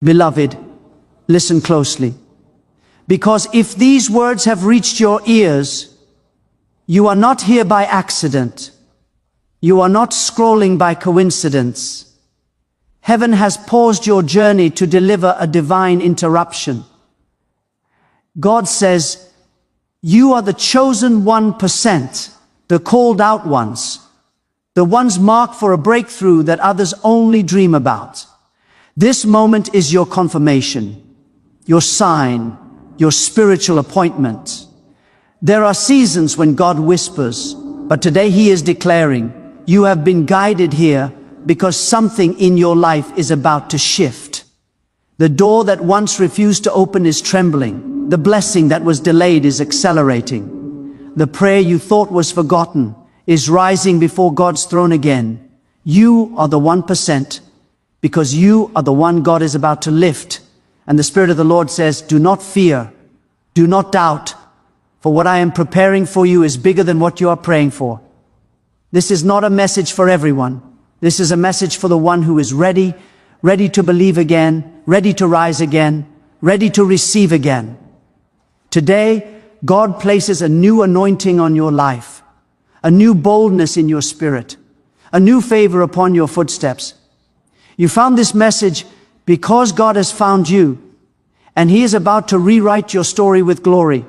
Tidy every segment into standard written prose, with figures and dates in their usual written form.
Beloved, listen closely. Because if these words have reached your ears, you are not here by accident. You are not scrolling by coincidence. Heaven has paused your journey to deliver a divine interruption. God says, you are the chosen 1%, the called out ones, the ones marked for a breakthrough that others only dream about. This moment is your confirmation, your sign, your spiritual appointment. There are seasons when God whispers, but today He is declaring, you have been guided here because something in your life is about to shift. The door that once refused to open is trembling. The blessing that was delayed is accelerating. The prayer you thought was forgotten is rising before God's throne again. You are the 1% because you are the one God is about to lift. And the Spirit of the Lord says, do not fear, do not doubt, for what I am preparing for you is bigger than what you are praying for. This is not a message for everyone. This is a message for the one who is ready to believe again, ready to rise again, ready to receive again. Today, God places a new anointing on your life, a new boldness in your spirit, a new favor upon your footsteps. You found this message because God has found you, and He is about to rewrite your story with glory.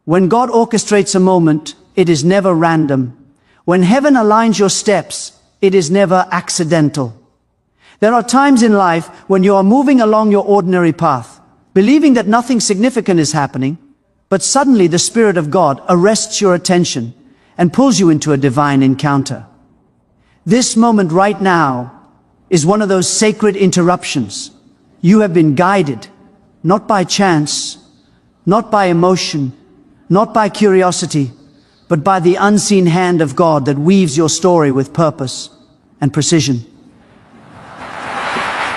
When God orchestrates a moment, it is never random. When heaven aligns your steps, it is never accidental. There are times in life when you are moving along your ordinary path, believing that nothing significant is happening, but suddenly the Spirit of God arrests your attention and pulls you into a divine encounter. This moment right now is one of those sacred interruptions. You have been guided, not by chance, not by emotion, not by curiosity, but by the unseen hand of God that weaves your story with purpose and precision.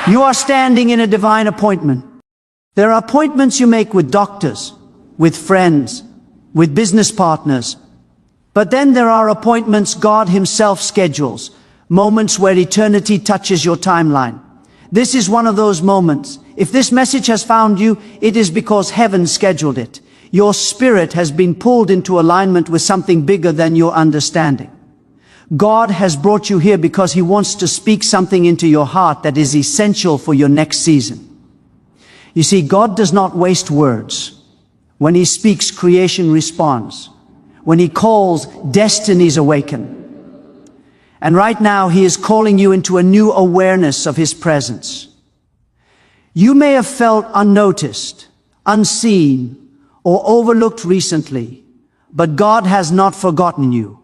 You are standing in a divine appointment. There are appointments you make with doctors, with friends, with business partners. But then there are appointments God Himself schedules, moments where eternity touches your timeline. This is one of those moments. If this message has found you, it is because heaven scheduled it. Your spirit has been pulled into alignment with something bigger than your understanding. God has brought you here because He wants to speak something into your heart that is essential for your next season. You see, God does not waste words. When He speaks, creation responds. When He calls, destinies awaken. And right now, He is calling you into a new awareness of His presence. You may have felt unnoticed, unseen, or overlooked recently, but God has not forgotten you.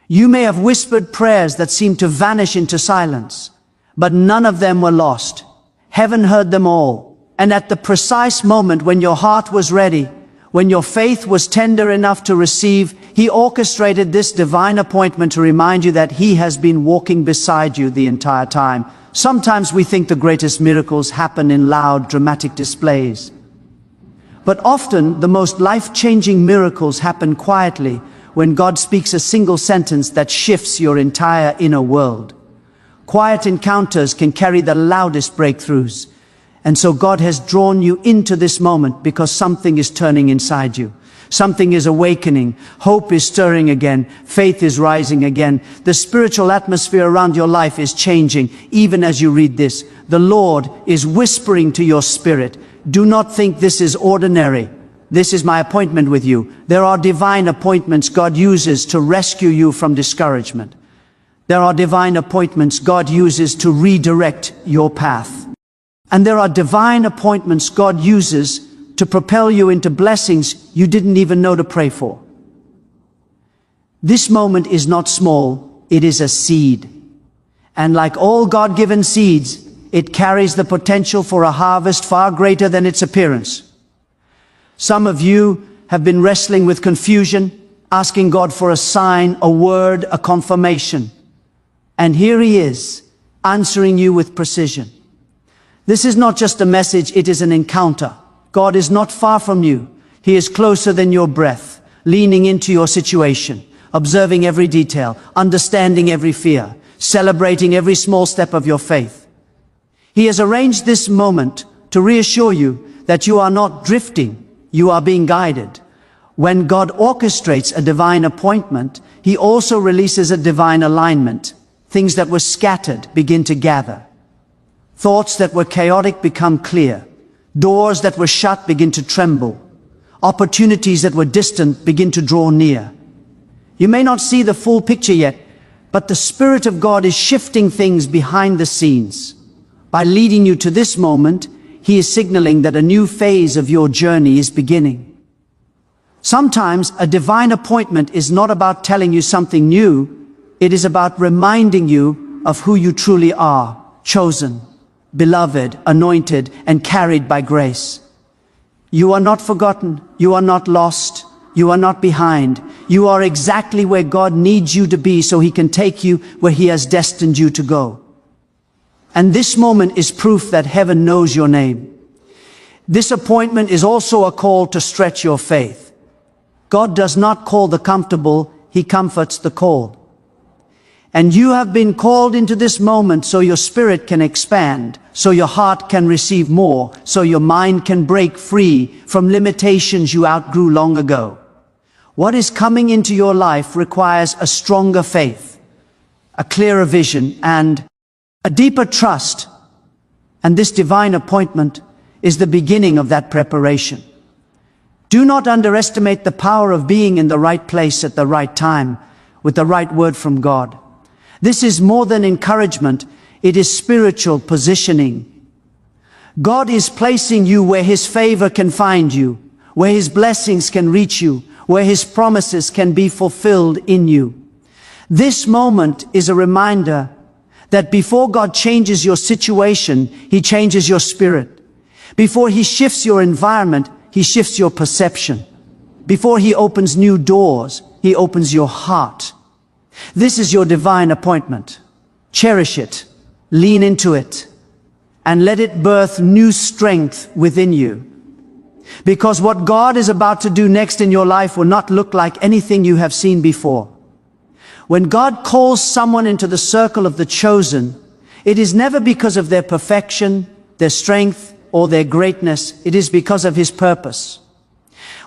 You may have whispered prayers that seemed to vanish into silence, but none of them were lost. Heaven heard them all. And at the precise moment when your heart was ready, when your faith was tender enough to receive, He orchestrated this divine appointment to remind you that He has been walking beside you the entire time. Sometimes we think the greatest miracles happen in loud, dramatic displays. But often the most life-changing miracles happen quietly, when God speaks a single sentence that shifts your entire inner world. Quiet encounters can carry the loudest breakthroughs. And so God has drawn you into this moment because something is turning inside you. Something is awakening. Hope is stirring again. Faith is rising again. The spiritual atmosphere around your life is changing. Even as you read this, the Lord is whispering to your spirit, do not think this is ordinary. This is my appointment with you. There are divine appointments God uses to rescue you from discouragement. There are divine appointments God uses to redirect your path. And there are divine appointments God uses to propel you into blessings you didn't even know to pray for. This moment is not small, it is a seed. And like all God-given seeds, it carries the potential for a harvest far greater than its appearance. Some of you have been wrestling with confusion, asking God for a sign, a word, a confirmation. And here He is, answering you with precision. This is not just a message, it is an encounter. God is not far from you. He is closer than your breath, leaning into your situation, observing every detail, understanding every fear, celebrating every small step of your faith. He has arranged this moment to reassure you that you are not drifting, you are being guided. When God orchestrates a divine appointment, He also releases a divine alignment. Things that were scattered begin to gather. Thoughts that were chaotic become clear. Doors that were shut begin to tremble. Opportunities that were distant begin to draw near. You may not see the full picture yet, but the Spirit of God is shifting things behind the scenes. By leading you to this moment, He is signaling that a new phase of your journey is beginning. Sometimes a divine appointment is not about telling you something new, it is about reminding you of who you truly are, chosen, beloved, anointed, and carried by grace. You are not forgotten, you are not lost, you are not behind. You are exactly where God needs you to be so He can take you where He has destined you to go. And this moment is proof that heaven knows your name. This appointment is also a call to stretch your faith. God does not call the comfortable, He comforts the called. And you have been called into this moment so your spirit can expand, so your heart can receive more, so your mind can break free from limitations you outgrew long ago. What is coming into your life requires a stronger faith, a clearer vision, and a deeper trust. And this divine appointment is the beginning of that preparation. Do not underestimate the power of being in the right place at the right time, with the right word from God. This is more than encouragement, it is spiritual positioning. God is placing you where His favor can find you, where His blessings can reach you, where His promises can be fulfilled in you. This moment is a reminder that before God changes your situation, He changes your spirit. Before He shifts your environment, He shifts your perception. Before He opens new doors, He opens your heart. This is your divine appointment. Cherish it, lean into it, and let it birth new strength within you. Because what God is about to do next in your life will not look like anything you have seen before. When God calls someone into the circle of the chosen, it is never because of their perfection, their strength, or their greatness. It is because of His purpose.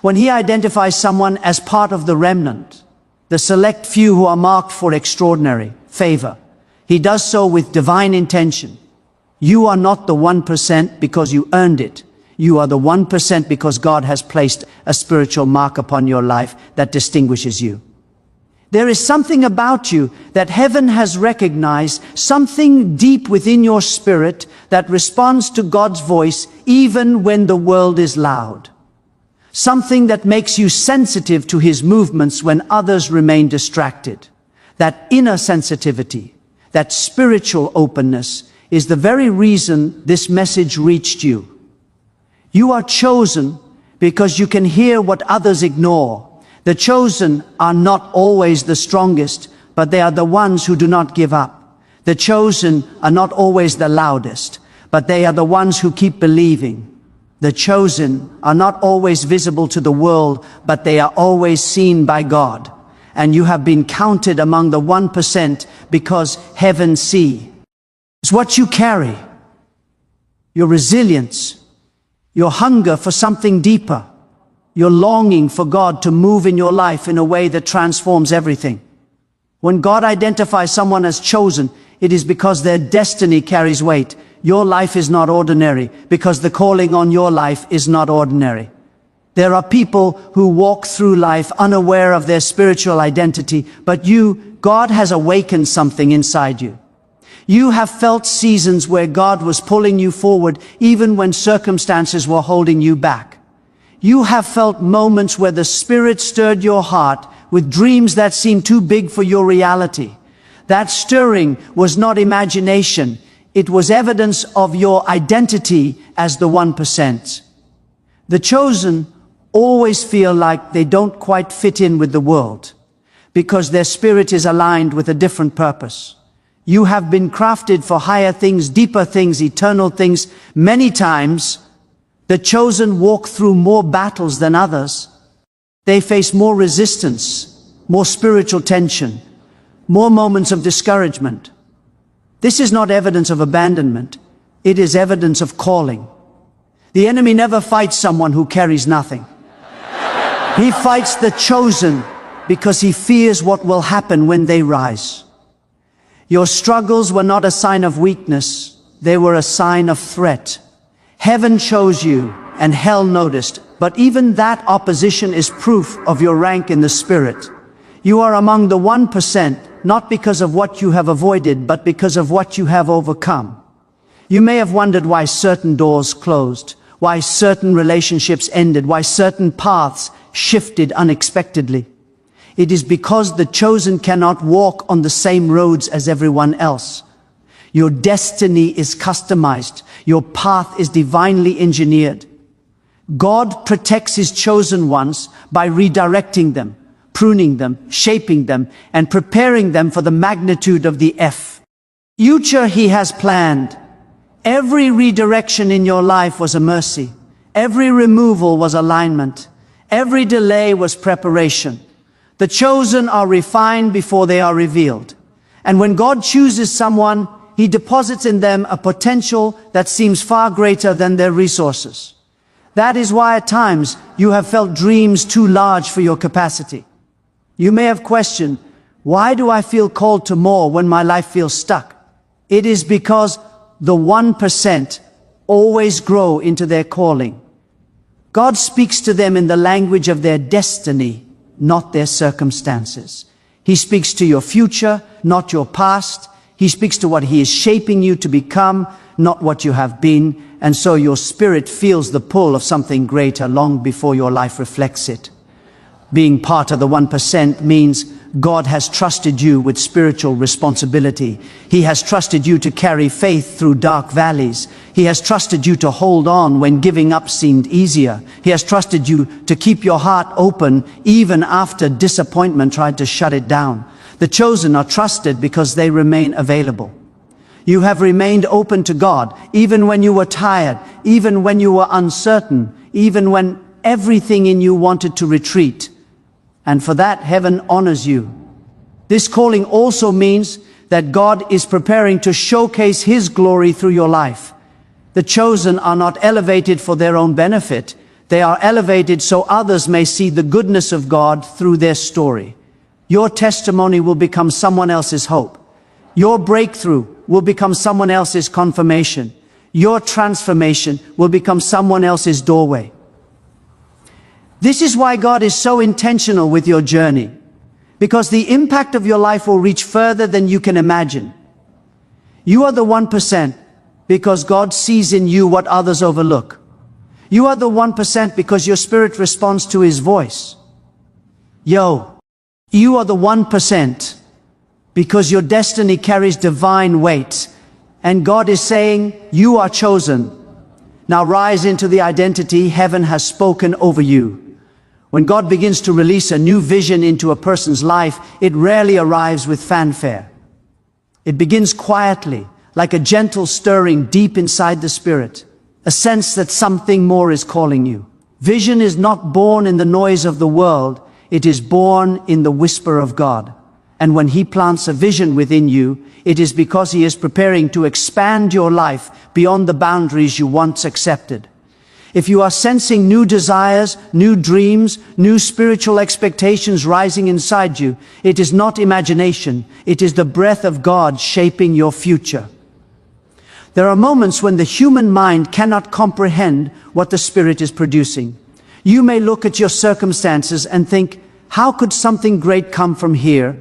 When He identifies someone as part of the remnant, the select few who are marked for extraordinary favor, He does so with divine intention. You are not the 1% because you earned it. You are the 1% because God has placed a spiritual mark upon your life that distinguishes you. There is something about you that heaven has recognized, something deep within your spirit that responds to God's voice even when the world is loud. Something that makes you sensitive to His movements when others remain distracted. That inner sensitivity, that spiritual openness is the very reason this message reached you. You are chosen because you can hear what others ignore. The chosen are not always the strongest, but they are the ones who do not give up. The chosen are not always the loudest, but they are the ones who keep believing. The chosen are not always visible to the world, but they are always seen by God. And you have been counted among the 1% because heaven sees. It's what you carry, your resilience, your hunger for something deeper, your longing for God to move in your life in a way that transforms everything. When God identifies someone as chosen, it is because their destiny carries weight. Your life is not ordinary because the calling on your life is not ordinary. There are people who walk through life unaware of their spiritual identity, but God has awakened something inside you. You have felt seasons where God was pulling you forward even when circumstances were holding you back. You have felt moments where the Spirit stirred your heart with dreams that seemed too big for your reality. That stirring was not imagination. It was evidence of your identity as the 1%. The chosen always feel like they don't quite fit in with the world because their spirit is aligned with a different purpose. You have been crafted for higher things, deeper things, eternal things. Many times, the chosen walk through more battles than others. They face more resistance, more spiritual tension, more moments of discouragement. This is not evidence of abandonment. It is evidence of calling. The enemy never fights someone who carries nothing. He fights the chosen because he fears what will happen when they rise. Your struggles were not a sign of weakness, they were a sign of threat. Heaven chose you and hell noticed, but even that opposition is proof of your rank in the Spirit. You are among the 1%, not because of what you have avoided, but because of what you have overcome. You may have wondered why certain doors closed, why certain relationships ended, why certain paths shifted unexpectedly. It is because the chosen cannot walk on the same roads as everyone else. Your destiny is customized. Your path is divinely engineered. God protects his chosen ones by redirecting them, pruning them, shaping them, and preparing them for the magnitude of the future he has planned. Every redirection in your life was a mercy. Every removal was alignment. Every delay was preparation. The chosen are refined before they are revealed. And when God chooses someone, he deposits in them a potential that seems far greater than their resources. That is why at times you have felt dreams too large for your capacity. You may have questioned, why do I feel called to more when my life feels stuck? It is because the 1% always grow into their calling. God speaks to them in the language of their destiny, not their circumstances. He speaks to your future, not your past. He speaks to what he is shaping you to become, not what you have been. And so your spirit feels the pull of something greater long before your life reflects it. Being part of the 1% means God has trusted you with spiritual responsibility. He has trusted you to carry faith through dark valleys. He has trusted you to hold on when giving up seemed easier. He has trusted you to keep your heart open even after disappointment tried to shut it down. The chosen are trusted because they remain available. You have remained open to God, even when you were tired, even when you were uncertain, even when everything in you wanted to retreat. And for that, heaven honors you. This calling also means that God is preparing to showcase his glory through your life. The chosen are not elevated for their own benefit. They are elevated so others may see the goodness of God through their story. Your testimony will become someone else's hope. Your breakthrough will become someone else's confirmation. Your transformation will become someone else's doorway. This is why God is so intentional with your journey, because the impact of your life will reach further than you can imagine. You are the 1% because God sees in you what others overlook. You are the 1% because your spirit responds to his voice. You are the 1% because your destiny carries divine weight, and God is saying, you are chosen. Now rise into the identity heaven has spoken over you. When God begins to release a new vision into a person's life, it rarely arrives with fanfare. It begins quietly, like a gentle stirring deep inside the spirit, a sense that something more is calling you. Vision is not born in the noise of the world, it is born in the whisper of God. And when he plants a vision within you, it is because he is preparing to expand your life beyond the boundaries you once accepted. If you are sensing new desires, new dreams, new spiritual expectations rising inside you, it is not imagination, it is the breath of God shaping your future. There are moments when the human mind cannot comprehend what the Spirit is producing. You may look at your circumstances and think, how could something great come from here?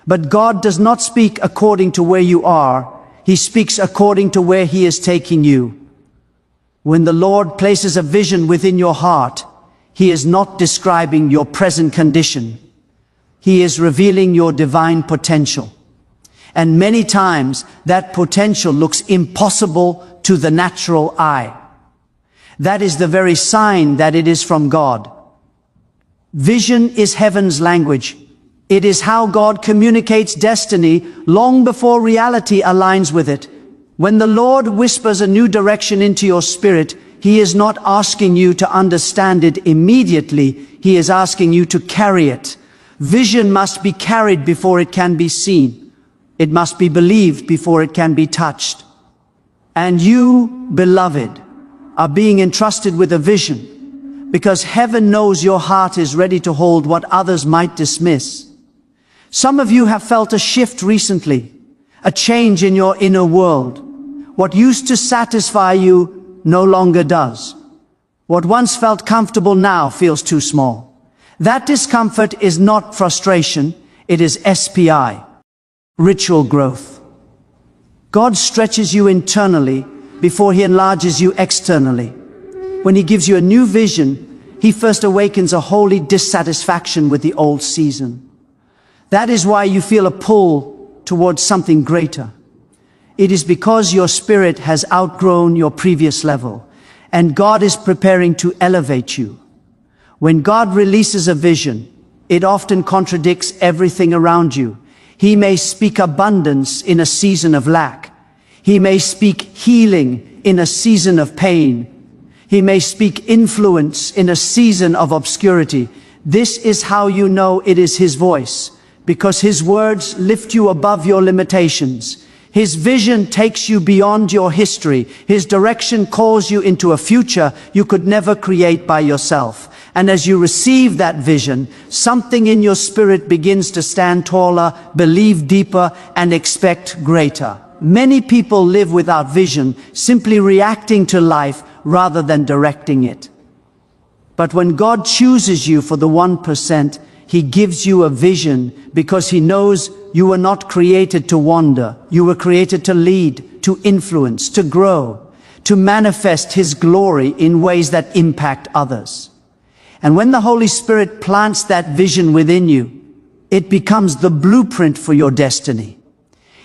But God does not speak according to where you are. He speaks according to where he is taking you. When the Lord places a vision within your heart, he is not describing your present condition. He is revealing your divine potential. And many times that potential looks impossible to the natural eye. That is the very sign that it is from God. Vision is heaven's language. It is how God communicates destiny long before reality aligns with it. When the Lord whispers a new direction into your spirit, he is not asking you to understand it immediately. He is asking you to carry it. Vision must be carried before it can be seen. It must be believed before it can be touched. And you, beloved, are being entrusted with a vision, because heaven knows your heart is ready to hold what others might dismiss. Some of you have felt a shift recently, a change in your inner world. What used to satisfy you no longer does. What once felt comfortable now feels too small. That discomfort is not frustration, it is SPI, ritual growth. God stretches you internally before He enlarges you externally. When He gives you a new vision, He first awakens a holy dissatisfaction with the old season. That is why you feel a pull towards something greater. It is because your spirit has outgrown your previous level, and God is preparing to elevate you. When God releases a vision, it often contradicts everything around you. He may speak abundance in a season of lack. He may speak healing in a season of pain. He may speak influence in a season of obscurity. This is how you know it is His voice, because His words lift you above your limitations. His vision takes you beyond your history. His direction calls you into a future you could never create by yourself. And as you receive that vision, something in your spirit begins to stand taller, believe deeper, and expect greater. Many people live without vision, simply reacting to life rather than directing it. But when God chooses you for the 1%, He gives you a vision because He knows you were not created to wander. You were created to lead, to influence, to grow, to manifest His glory in ways that impact others. And when the Holy Spirit plants that vision within you, it becomes the blueprint for your destiny.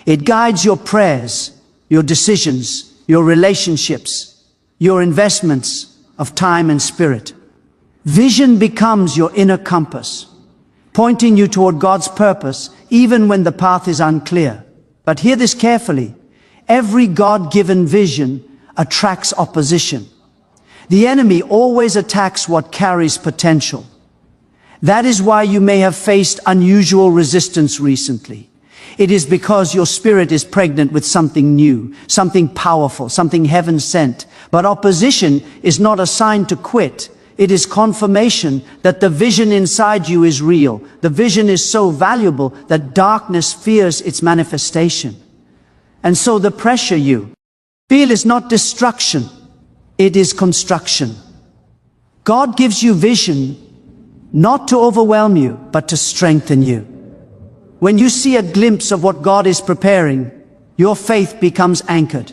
It guides your prayers, your decisions, your relationships, your investments of time and spirit. Vision becomes your inner compass, pointing you toward God's purpose, even when the path is unclear. But hear this carefully. Every God-given vision attracts opposition. The enemy always attacks what carries potential. That is why you may have faced unusual resistance recently. It is because your spirit is pregnant with something new, something powerful, something heaven sent. But opposition is not a sign to quit. It is confirmation that the vision inside you is real. The vision is so valuable that darkness fears its manifestation. And so the pressure you feel is not destruction, it is construction. God gives you vision not to overwhelm you, but to strengthen you. When you see a glimpse of what God is preparing, your faith becomes anchored.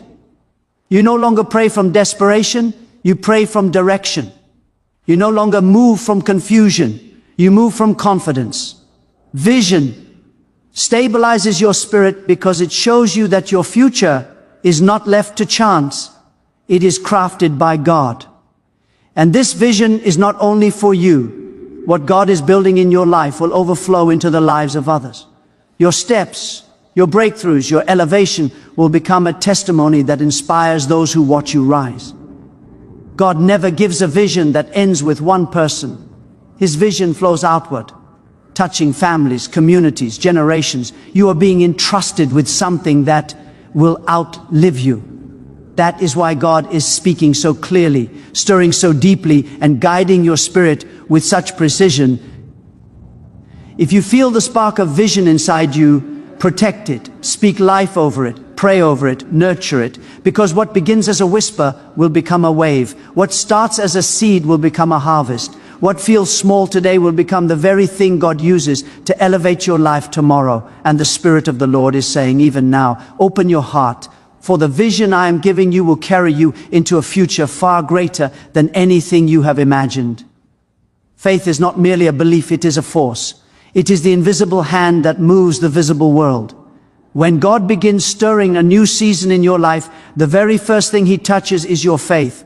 You no longer pray from desperation, you pray from direction. You no longer move from confusion, you move from confidence. Vision stabilizes your spirit because it shows you that your future is not left to chance, it is crafted by God. And this vision is not only for you. What God is building in your life will overflow into the lives of others. Your steps, your breakthroughs, your elevation will become a testimony that inspires those who watch you rise. God never gives a vision that ends with one person. His vision flows outward, touching families, communities, generations. You are being entrusted with something that will outlive you. That is why God is speaking so clearly, stirring so deeply, and guiding your spirit with such precision. If you feel the spark of vision inside you, protect it, speak life over it, pray over it, nurture it, because what begins as a whisper will become a wave. What starts as a seed will become a harvest. What feels small today will become the very thing God uses to elevate your life tomorrow. And the Spirit of the Lord is saying, even now, open your heart, for the vision I am giving you will carry you into a future far greater than anything you have imagined. Faith is not merely a belief, it is a force. It is the invisible hand that moves the visible world. When God begins stirring a new season in your life, the very first thing He touches is your faith.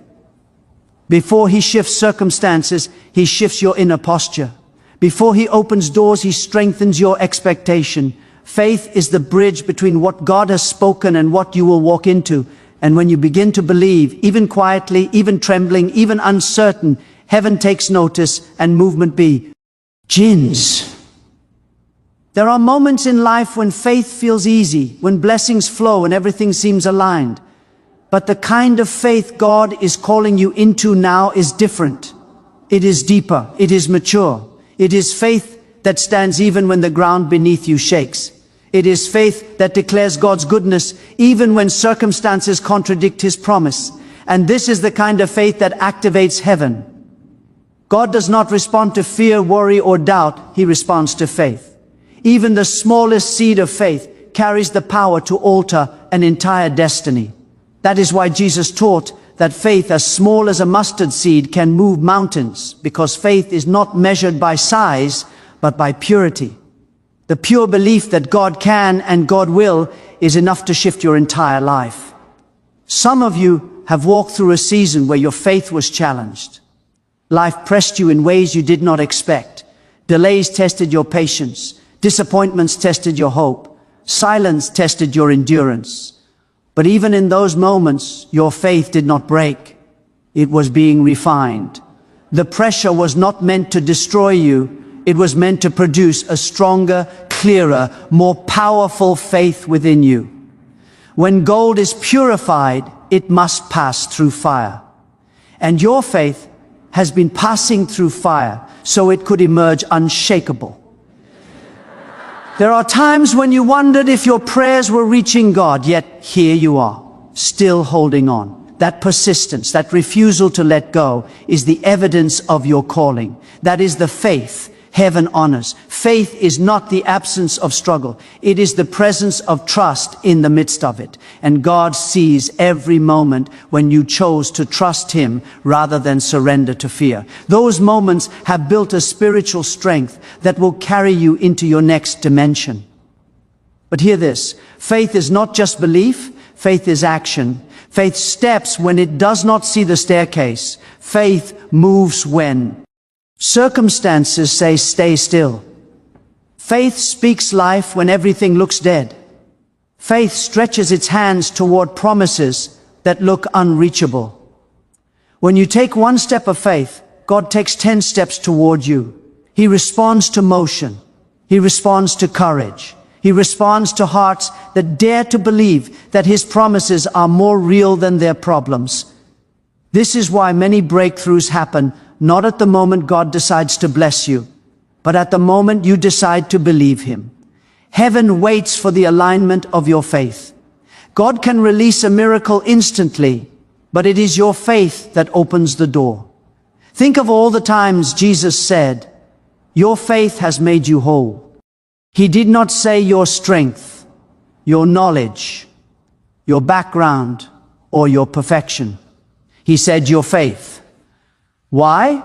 Before He shifts circumstances, He shifts your inner posture. Before He opens doors, He strengthens your expectation. Faith is the bridge between what God has spoken and what you will walk into. And when you begin to believe, even quietly, even trembling, even uncertain, heaven takes notice and movement begins. There are moments in life when faith feels easy, when blessings flow and everything seems aligned. But the kind of faith God is calling you into now is different. It is deeper. It is mature. It is faith that stands even when the ground beneath you shakes. It is faith that declares God's goodness even when circumstances contradict His promise. And this is the kind of faith that activates heaven. God does not respond to fear, worry, or doubt. He responds to faith. Even the smallest seed of faith carries the power to alter an entire destiny. That is why Jesus taught that faith as small as a mustard seed can move mountains, because faith is not measured by size, but by purity. The pure belief that God can and God will is enough to shift your entire life. Some of you have walked through a season where your faith was challenged. Life pressed you in ways you did not expect. Delays tested your patience. Disappointments tested your hope. Silence tested your endurance. But even in those moments, your faith did not break. It was being refined. The pressure was not meant to destroy you. It was meant to produce a stronger, clearer, more powerful faith within you. When gold is purified, it must pass through fire. And your faith has been passing through fire so it could emerge unshakable. There are times when you wondered if your prayers were reaching God, yet here you are, still holding on. That persistence, that refusal to let go, is the evidence of your calling. That is the faith heaven honors. Faith is not the absence of struggle. It is the presence of trust in the midst of it. And God sees every moment when you chose to trust Him rather than surrender to fear. Those moments have built a spiritual strength that will carry you into your next dimension. But hear this, faith is not just belief, faith is action. Faith steps when it does not see the staircase. Faith moves when circumstances say stay still. Faith speaks life when everything looks dead. Faith stretches its hands toward promises that look unreachable. When you take one step of faith, God takes 10 steps toward you. He responds to motion. He responds to courage. He responds to hearts that dare to believe that His promises are more real than their problems. This is why many breakthroughs happen not at the moment God decides to bless you, but at the moment you decide to believe Him. Heaven waits for the alignment of your faith. God can release a miracle instantly, but it is your faith that opens the door. Think of all the times Jesus said, "Your faith has made you whole." He did not say your strength, your knowledge, your background, or your perfection. He said your faith. Why?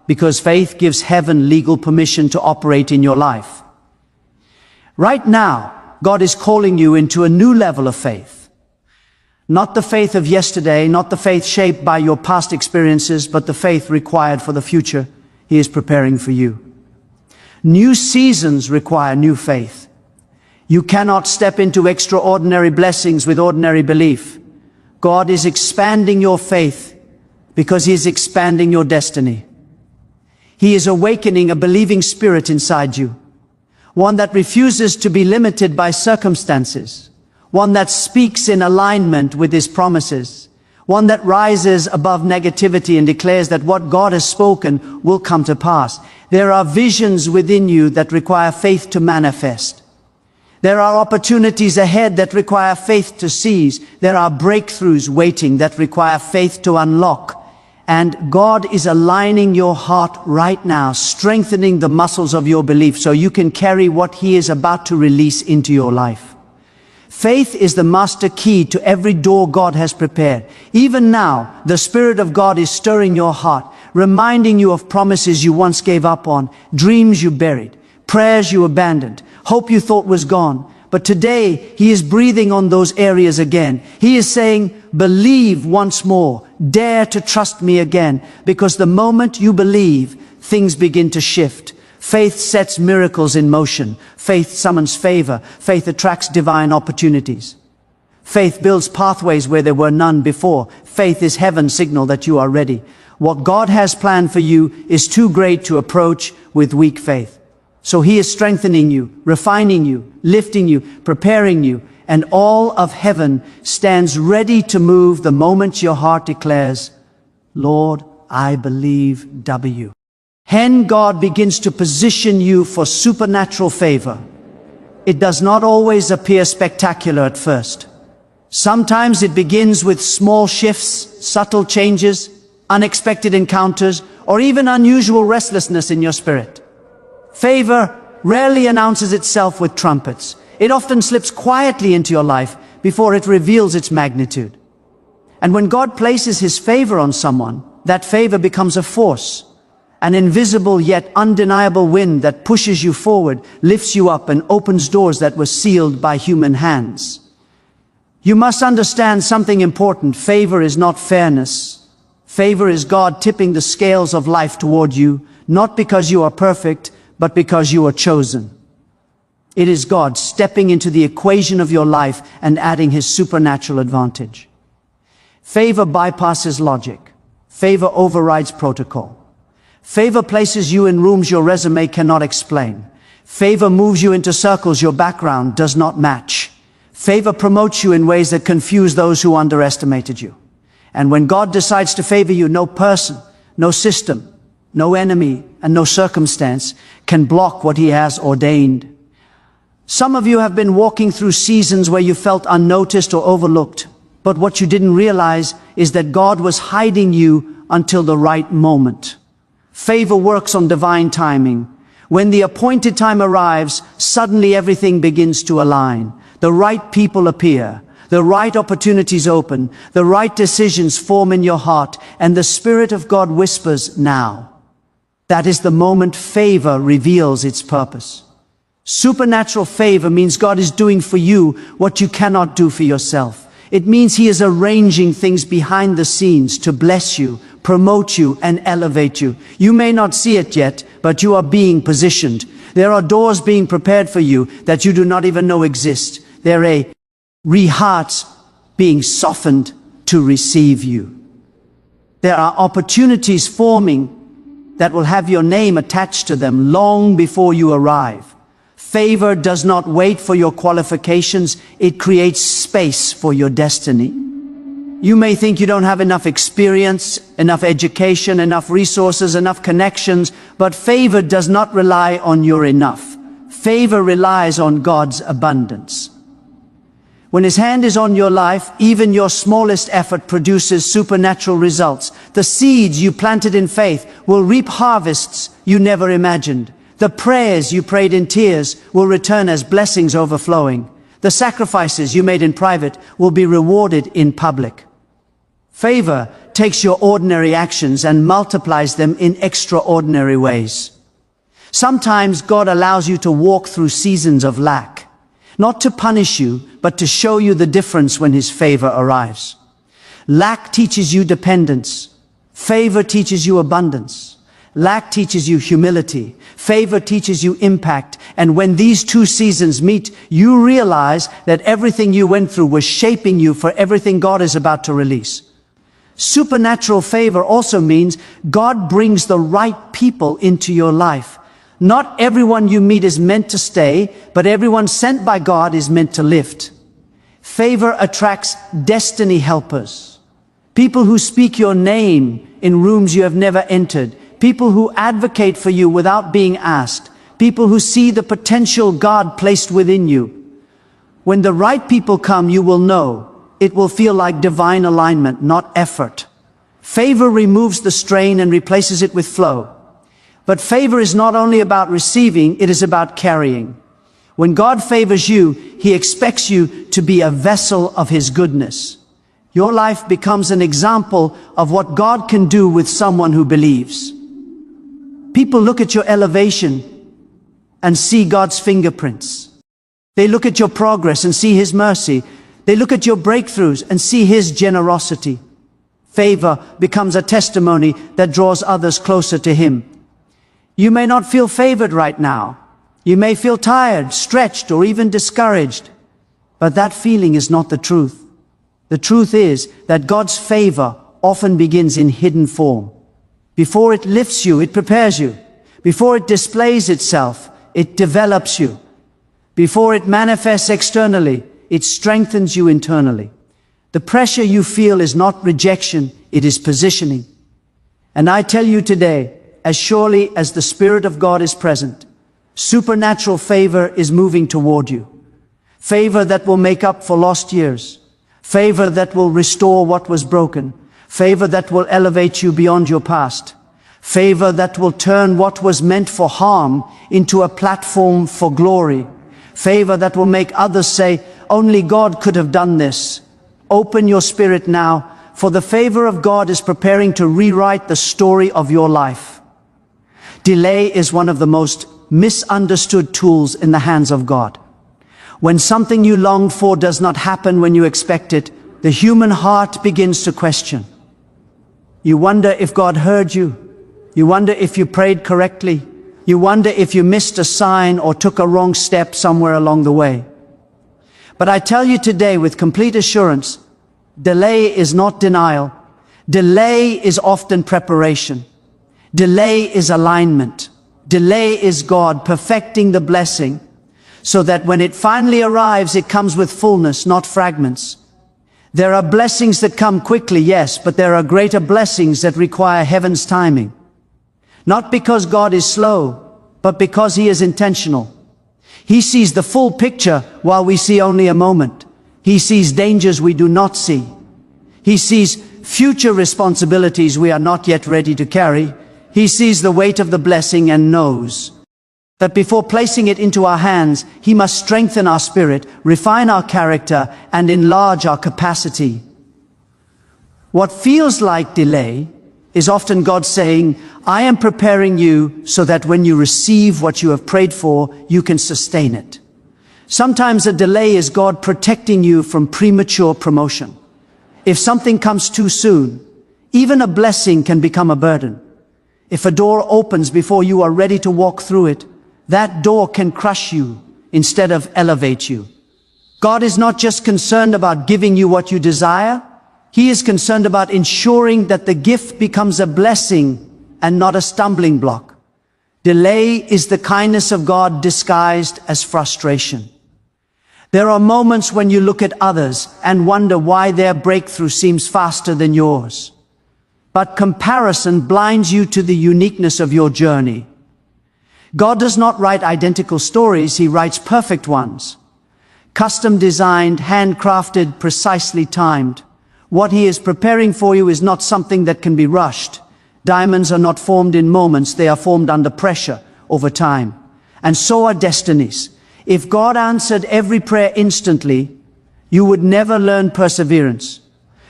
Because faith gives heaven legal permission to operate in your life. Right now, God is calling you into a new level of faith. Not the faith of yesterday, not the faith shaped by your past experiences, but the faith required for the future He is preparing for you. New seasons require new faith. You cannot step into extraordinary blessings with ordinary belief. God is expanding your faith because He is expanding your destiny. He is awakening a believing spirit inside you, one that refuses to be limited by circumstances, one that speaks in alignment with His promises, one that rises above negativity and declares that what God has spoken will come to pass. There are visions within you that require faith to manifest. There are opportunities ahead that require faith to seize. There are breakthroughs waiting that require faith to unlock. And God is aligning your heart right now, strengthening the muscles of your belief so you can carry what He is about to release into your life. Faith is the master key to every door God has prepared. Even now, the Spirit of God is stirring your heart, reminding you of promises you once gave up on, dreams you buried, prayers you abandoned, hope you thought was gone. But today, He is breathing on those areas again. He is saying, believe once more, dare to trust me again, because the moment you believe, things begin to shift. Faith sets miracles in motion. Faith summons favor. Faith attracts divine opportunities. Faith builds pathways where there were none before. Faith is heaven's signal that you are ready. What God has planned for you is too great to approach with weak faith. So He is strengthening you, refining you, lifting you, preparing you, and all of heaven stands ready to move the moment your heart declares, Lord, I believe W. Then God begins to position you for supernatural favor. It does not always appear spectacular at first. Sometimes it begins with small shifts, subtle changes, unexpected encounters, or even unusual restlessness in your spirit. Favor rarely announces itself with trumpets. It often slips quietly into your life before it reveals its magnitude. And when God places His favor on someone, that favor becomes a force, an invisible yet undeniable wind that pushes you forward, lifts you up, and opens doors that were sealed by human hands. You must understand something important. Favor is not fairness. Favor is God tipping the scales of life toward you, not because you are perfect, but because you are chosen. It is God stepping into the equation of your life and adding His supernatural advantage. Favor bypasses logic. Favor overrides protocol. Favor places you in rooms your resume cannot explain. Favor moves you into circles your background does not match. Favor promotes you in ways that confuse those who underestimated you. And when God decides to favor you, no person, no system, no enemy, and no circumstance can block what He has ordained. Some of you have been walking through seasons where you felt unnoticed or overlooked, but what you didn't realize is that God was hiding you until the right moment. Favor works on divine timing. When the appointed time arrives, suddenly everything begins to align. The right people appear, the right opportunities open, the right decisions form in your heart, and the Spirit of God whispers, now. That is the moment favor reveals its purpose. Supernatural favor means God is doing for you what you cannot do for yourself. It means He is arranging things behind the scenes to bless you, promote you, and elevate you. You may not see it yet, but you are being positioned. There are doors being prepared for you that you do not even know exist. There are hearts being softened to receive you. There are opportunities forming that will have your name attached to them long before you arrive. Favor does not wait for your qualifications. It creates space for your destiny. You may think you don't have enough experience, enough education, enough resources, enough connections, but favor does not rely on your enough. Favor relies on God's abundance. When His hand is on your life, even your smallest effort produces supernatural results. The seeds you planted in faith will reap harvests you never imagined. The prayers you prayed in tears will return as blessings overflowing. The sacrifices you made in private will be rewarded in public. Favor takes your ordinary actions and multiplies them in extraordinary ways. Sometimes God allows you to walk through seasons of lack, not to punish you, but to show you the difference when His favor arrives. Lack teaches you dependence. Favor teaches you abundance. Lack teaches you humility. Favor teaches you impact. And when these two seasons meet, you realize that everything you went through was shaping you for everything God is about to release. Supernatural favor also means God brings the right people into your life. Not everyone you meet is meant to stay, but everyone sent by God is meant to lift. Favor attracts destiny helpers. People who speak your name in rooms you have never entered. People who advocate for you without being asked. People who see the potential God placed within you. When the right people come, you will know. It will feel like divine alignment, not effort. Favor removes the strain and replaces it with flow. But favor is not only about receiving, it is about carrying. When God favors you, He expects you to be a vessel of His goodness. Your life becomes an example of what God can do with someone who believes. People look at your elevation and see God's fingerprints. They look at your progress and see His mercy. They look at your breakthroughs and see His generosity. Favor becomes a testimony that draws others closer to Him. You may not feel favored right now. You may feel tired, stretched, or even discouraged. But that feeling is not the truth. The truth is that God's favor often begins in hidden form. Before it lifts you, it prepares you. Before it displays itself, it develops you. Before it manifests externally, It strengthens you internally. The pressure you feel is not rejection, it is positioning. And I tell you today, as surely as the Spirit of God is present, supernatural favor is moving toward you. Favor that will make up for lost years. Favor that will restore what was broken. Favor that will elevate you beyond your past. Favor that will turn what was meant for harm into a platform for glory. Favor that will make others say, only God could have done this. Open your spirit now, for the favor of God is preparing to rewrite the story of your life. Delay is one of the most misunderstood tools in the hands of God. When something you longed for does not happen when you expect it, the human heart begins to question. You wonder if God heard you. You wonder if you prayed correctly. You wonder if you missed a sign or took a wrong step somewhere along the way. But I tell you today with complete assurance, delay is not denial. Delay is often preparation. Delay is alignment. Delay is God perfecting the blessing so that when it finally arrives, it comes with fullness, not fragments. There are blessings that come quickly, yes, but there are greater blessings that require heaven's timing. Not because God is slow, but because He is intentional. He sees the full picture while we see only a moment. He sees dangers we do not see. He sees future responsibilities we are not yet ready to carry. He sees the weight of the blessing and knows that before placing it into our hands, He must strengthen our spirit, refine our character, and enlarge our capacity. What feels like delay is often God saying, I am preparing you so that when you receive what you have prayed for, you can sustain it. Sometimes a delay is God protecting you from premature promotion. If something comes too soon, even a blessing can become a burden. If a door opens before you are ready to walk through it, that door can crush you instead of elevate you. God is not just concerned about giving you what you desire. He is concerned about ensuring that the gift becomes a blessing and not a stumbling block. Delay is the kindness of God disguised as frustration. There are moments when you look at others and wonder why their breakthrough seems faster than yours. But comparison blinds you to the uniqueness of your journey. God does not write identical stories, He writes perfect ones. Custom designed, handcrafted, precisely timed. What He is preparing for you is not something that can be rushed. Diamonds are not formed in moments, they are formed under pressure over time. And so are destinies. If God answered every prayer instantly, you would never learn perseverance.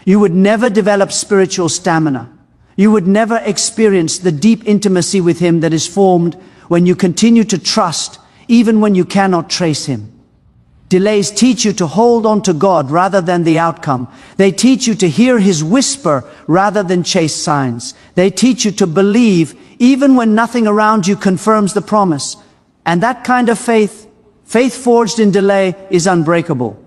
You would never develop spiritual stamina. You would never experience the deep intimacy with Him that is formed when you continue to trust, even when you cannot trace Him. Delays teach you to hold on to God rather than the outcome. They teach you to hear His whisper rather than chase signs. They teach you to believe even when nothing around you confirms the promise. And that kind of faith forged in delay, is unbreakable.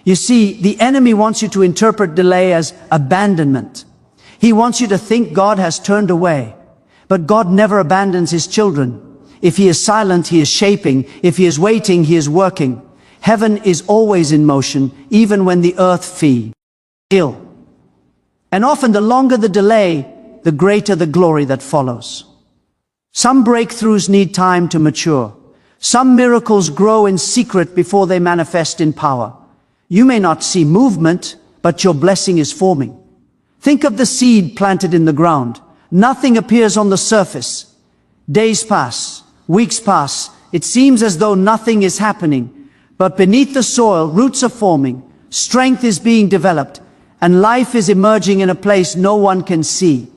You see, the enemy wants you to interpret delay as abandonment. He wants you to think God has turned away. But God never abandons His children. If He is silent, He is shaping. If He is waiting, He is working. Heaven is always in motion, even when the earth feels ill. And often the longer the delay, the greater the glory that follows. Some breakthroughs need time to mature. Some miracles grow in secret before they manifest in power. You may not see movement, but your blessing is forming. Think of the seed planted in the ground. Nothing appears on the surface. Days pass, weeks pass. It seems as though nothing is happening. But beneath the soil, roots are forming, strength is being developed, and life is emerging in a place no one can see.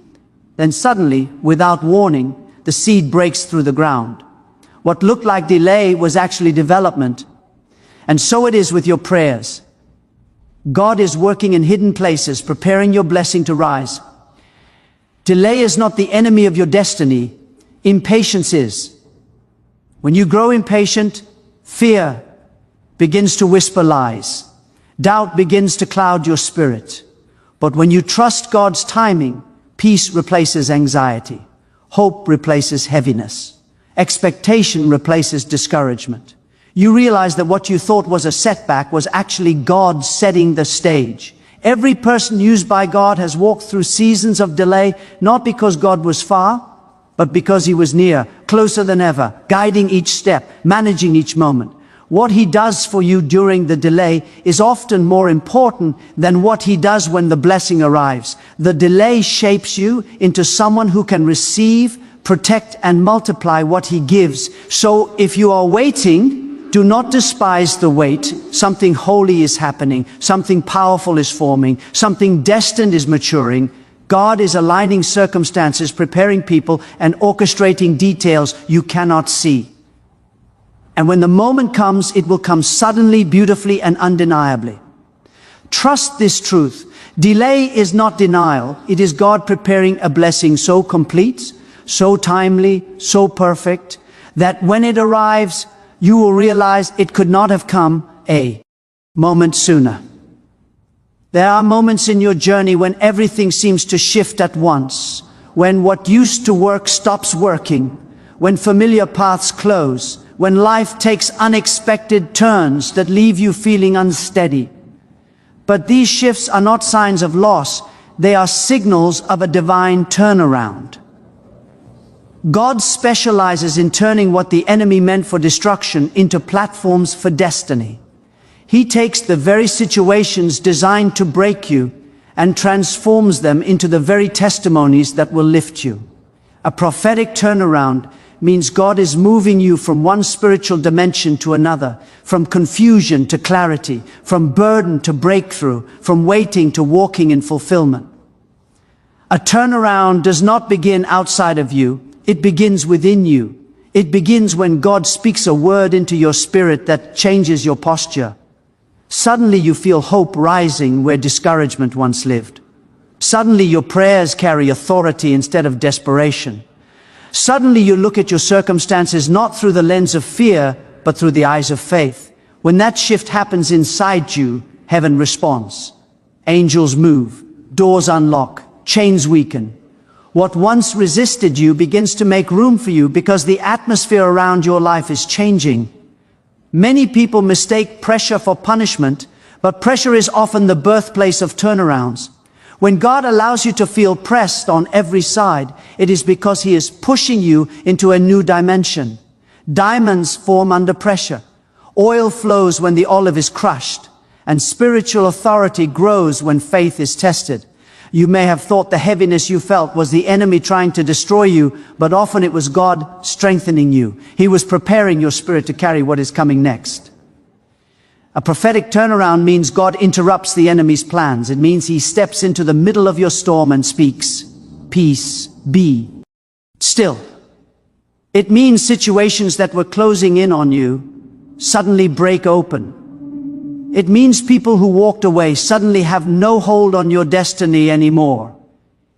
Then suddenly, without warning, the seed breaks through the ground. What looked like delay was actually development. And so it is with your prayers. God is working in hidden places, preparing your blessing to rise. Delay is not the enemy of your destiny. Impatience is. When you grow impatient, fear begins to whisper lies. Doubt begins to cloud your spirit. But when you trust God's timing, peace replaces anxiety. Hope replaces heaviness. Expectation replaces discouragement. You realize that what you thought was a setback was actually God setting the stage. Every person used by God has walked through seasons of delay, not because God was far, but because He was near, closer than ever, guiding each step, managing each moment. What He does for you during the delay is often more important than what He does when the blessing arrives. The delay shapes you into someone who can receive, protect, and multiply what He gives. So if you are waiting, do not despise the wait. Something holy is happening. Something powerful is forming. Something destined is maturing. God is aligning circumstances, preparing people, and orchestrating details you cannot see. And when the moment comes, it will come suddenly, beautifully, and undeniably. Trust this truth. Delay is not denial. It is God preparing a blessing so complete, so timely, so perfect, that when it arrives, you will realize it could not have come a moment sooner. There are moments in your journey when everything seems to shift at once, when what used to work stops working, when familiar paths close, when life takes unexpected turns that leave you feeling unsteady. But these shifts are not signs of loss, they are signals of a divine turnaround. God specializes in turning what the enemy meant for destruction into platforms for destiny. He takes the very situations designed to break you and transforms them into the very testimonies that will lift you. A prophetic turnaround means God is moving you from one spiritual dimension to another, from confusion to clarity, from burden to breakthrough, from waiting to walking in fulfillment. A turnaround does not begin outside of you, it begins within you. It begins when God speaks a word into your spirit that changes your posture. Suddenly you feel hope rising where discouragement once lived. Suddenly your prayers carry authority instead of desperation. Suddenly you look at your circumstances not through the lens of fear, but through the eyes of faith. When that shift happens inside you, heaven responds. Angels move, doors unlock, chains weaken. What once resisted you begins to make room for you because the atmosphere around your life is changing. Many people mistake pressure for punishment, but pressure is often the birthplace of turnarounds. When God allows you to feel pressed on every side, it is because He is pushing you into a new dimension. Diamonds form under pressure. Oil flows when the olive is crushed, and spiritual authority grows when faith is tested. You may have thought the heaviness you felt was the enemy trying to destroy you, but often it was God strengthening you. He was preparing your spirit to carry what is coming next. A prophetic turnaround means God interrupts the enemy's plans. It means He steps into the middle of your storm and speaks, "Peace, be still." It means situations that were closing in on you suddenly break open. It means people who walked away suddenly have no hold on your destiny anymore.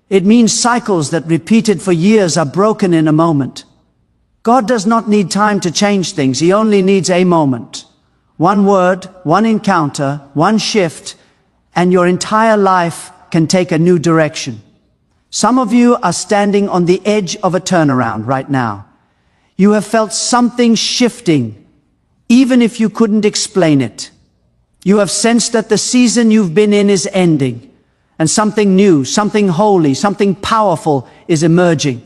It means cycles that repeated for years are broken in a moment. God does not need time to change things. He only needs a moment. One word, one encounter, one shift, and your entire life can take a new direction. Some of you are standing on the edge of a turnaround right now. You have felt something shifting, even if you couldn't explain it. You have sensed that the season you've been in is ending, and something new, something holy, something powerful is emerging.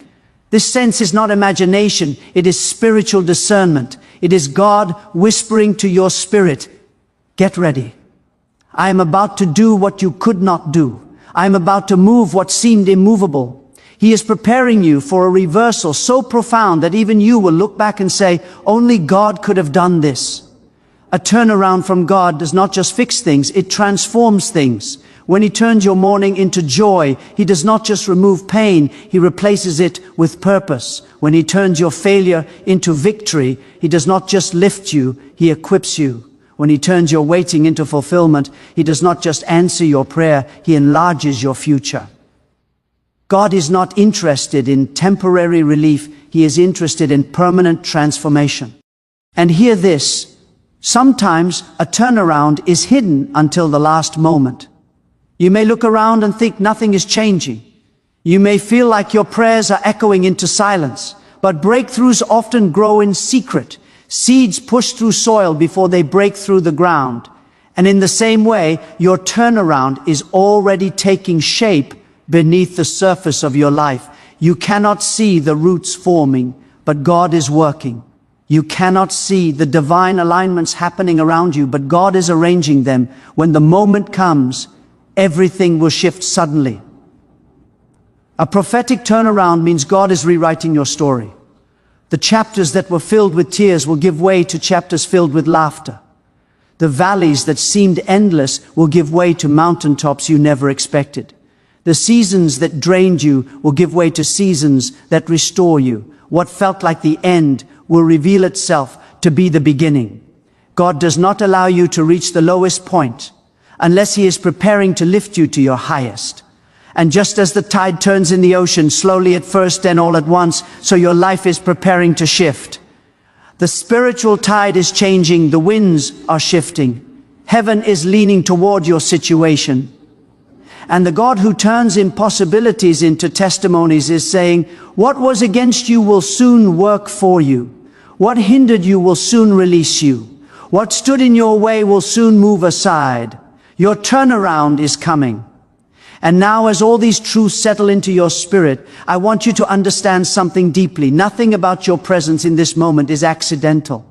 This sense is not imagination, it is spiritual discernment. It is God whispering to your spirit, "Get ready. I am about to do what you could not do. I am about to move what seemed immovable." He is preparing you for a reversal so profound that even you will look back and say, "Only God could have done this." A turnaround from God does not just fix things, it transforms things. When He turns your mourning into joy, He does not just remove pain, He replaces it with purpose. When He turns your failure into victory, He does not just lift you, He equips you. When He turns your waiting into fulfillment, He does not just answer your prayer, He enlarges your future. God is not interested in temporary relief, He is interested in permanent transformation. And hear this. Sometimes a turnaround is hidden until the last moment. You may look around and think nothing is changing. You may feel like your prayers are echoing into silence, but breakthroughs often grow in secret. Seeds push through soil before they break through the ground. And in the same way, your turnaround is already taking shape beneath the surface of your life. You cannot see the roots forming, but God is working. You cannot see the divine alignments happening around you, but God is arranging them. When the moment comes, everything will shift suddenly. A prophetic turnaround means God is rewriting your story. The chapters that were filled with tears will give way to chapters filled with laughter. The valleys that seemed endless will give way to mountaintops you never expected. The seasons that drained you will give way to seasons that restore you. What felt like the end will reveal itself to be the beginning. God does not allow you to reach the lowest point unless He is preparing to lift you to your highest. And just as the tide turns in the ocean, slowly at first, then all at once, so your life is preparing to shift. The spiritual tide is changing, the winds are shifting. Heaven is leaning toward your situation. And the God who turns impossibilities into testimonies is saying, what was against you will soon work for you. What hindered you will soon release you. What stood in your way will soon move aside. Your turnaround is coming. And now, as all these truths settle into your spirit, I want you to understand something deeply. Nothing about your presence in this moment is accidental.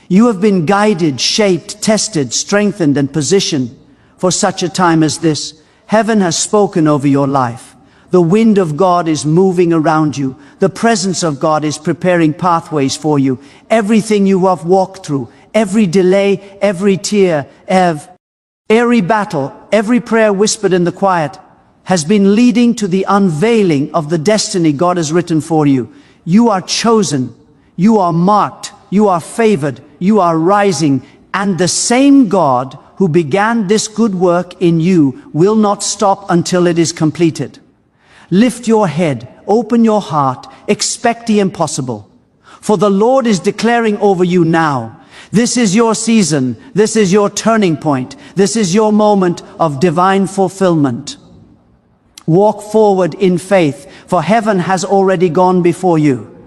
You have been guided, shaped, tested, strengthened, and positioned for such a time as this. Heaven has spoken over your life. The wind of God is moving around you. The presence of God is preparing pathways for you. Everything you have walked through, every delay, every tear, every battle, every prayer whispered in the quiet, has been leading to the unveiling of the destiny God has written for you. You are chosen. You are marked. You are favored. You are rising. And the same God who began this good work in you will not stop until it is completed. Lift your head, open your heart, expect the impossible. For the Lord is declaring over you now, this is your season, this is your turning point, this is your moment of divine fulfillment. Walk forward in faith, for heaven has already gone before you.